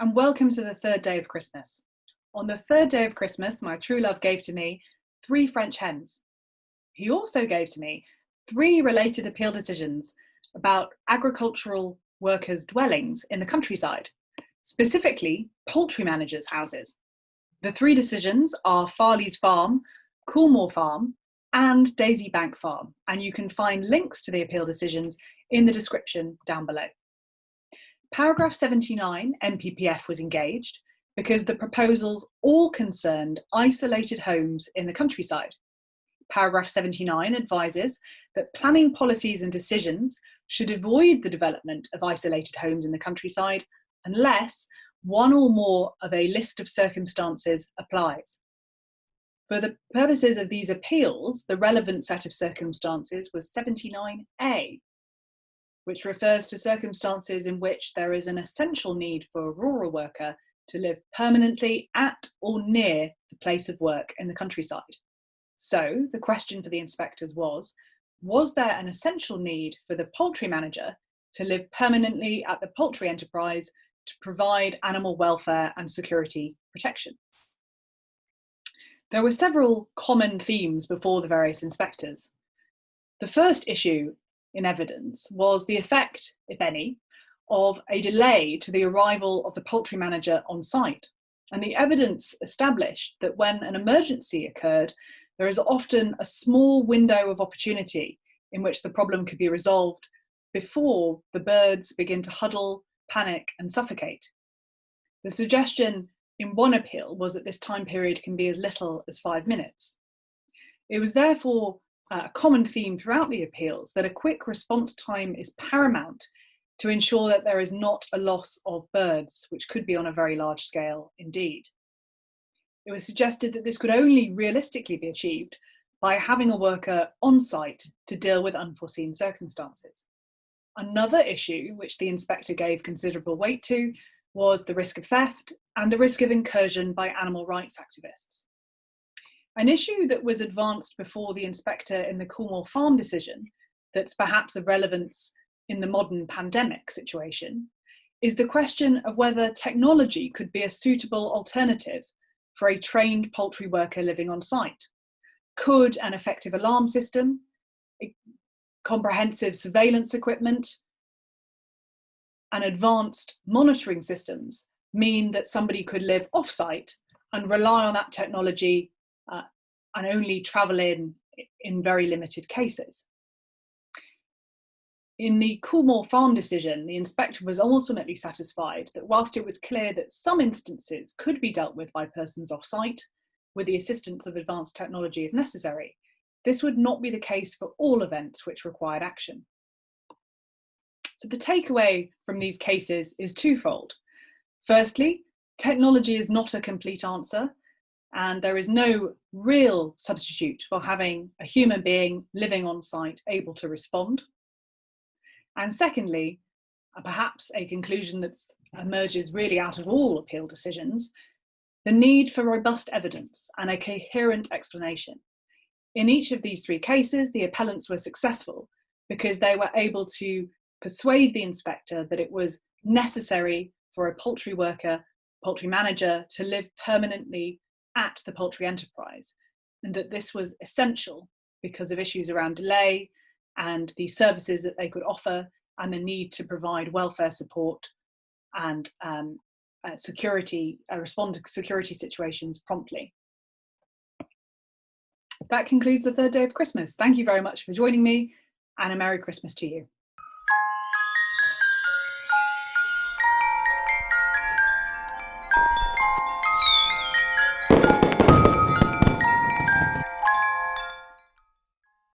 and welcome to the third day of Christmas. On the third day of Christmas, my true love gave to me 3 French hens. He also gave to me 3 related appeal decisions about agricultural workers' dwellings in the countryside, specifically poultry managers' houses. The 3 decisions are Farley's Farm, Coolmore Farm, and Daisy Bank Farm, and you can find links to the appeal decisions in the description down below. Paragraph 79, NPPF, was engaged because the proposals all concerned isolated homes in the countryside. Paragraph 79 advises that planning policies and decisions should avoid the development of isolated homes in the countryside unless one or more of a list of circumstances applies. For the purposes of these appeals, the relevant set of circumstances was 79A, which refers to circumstances in which there is an essential need for a rural worker to live permanently at or near the place of work in the countryside. So the question for the inspectors was there an essential need for the poultry manager to live permanently at the poultry enterprise to provide animal welfare and security protection? There were several common themes before the various inspectors. The first issue in evidence was the effect, if any, of a delay to the arrival of the poultry manager on site. And the evidence established that when an emergency occurred, there is often a small window of opportunity in which the problem could be resolved before the birds begin to huddle, panic, and suffocate. The suggestion in one appeal was that this time period can be as little as 5 minutes. It was therefore a common theme throughout the appeals that a quick response time is paramount to ensure that there is not a loss of birds, which could be on a very large scale indeed. It was suggested that this could only realistically be achieved by having a worker on site to deal with unforeseen circumstances. Another issue which the inspector gave considerable weight to was the risk of theft and the risk of incursion by animal rights activists. An issue that was advanced before the inspector in the Coolmore Farm decision, that's perhaps of relevance in the modern pandemic situation, is the question of whether technology could be a suitable alternative for a trained poultry worker living on site. Could an effective alarm system, comprehensive surveillance equipment, and advanced monitoring systems mean that somebody could live off-site and rely on that technology and only travel in very limited cases? In the Coolmore Farm decision, the inspector was ultimately satisfied that whilst it was clear that some instances could be dealt with by persons off-site with the assistance of advanced technology if necessary, this would not be the case for all events which required action. So the takeaway from these cases is twofold. Firstly, technology is not a complete answer, and there is no real substitute for having a human being living on site able to respond. And secondly, perhaps a conclusion that emerges really out of all appeal decisions, the need for robust evidence and a coherent explanation. In each of these 3 cases, the appellants were successful because they were able to persuade the inspector that it was necessary for a poultry worker, poultry manager, to live permanently at the poultry enterprise, and that this was essential because of issues around delay and the services that they could offer and the need to provide welfare support and respond to security situations promptly. That concludes the third day of Christmas. Thank you very much for joining me, and a Merry Christmas to you.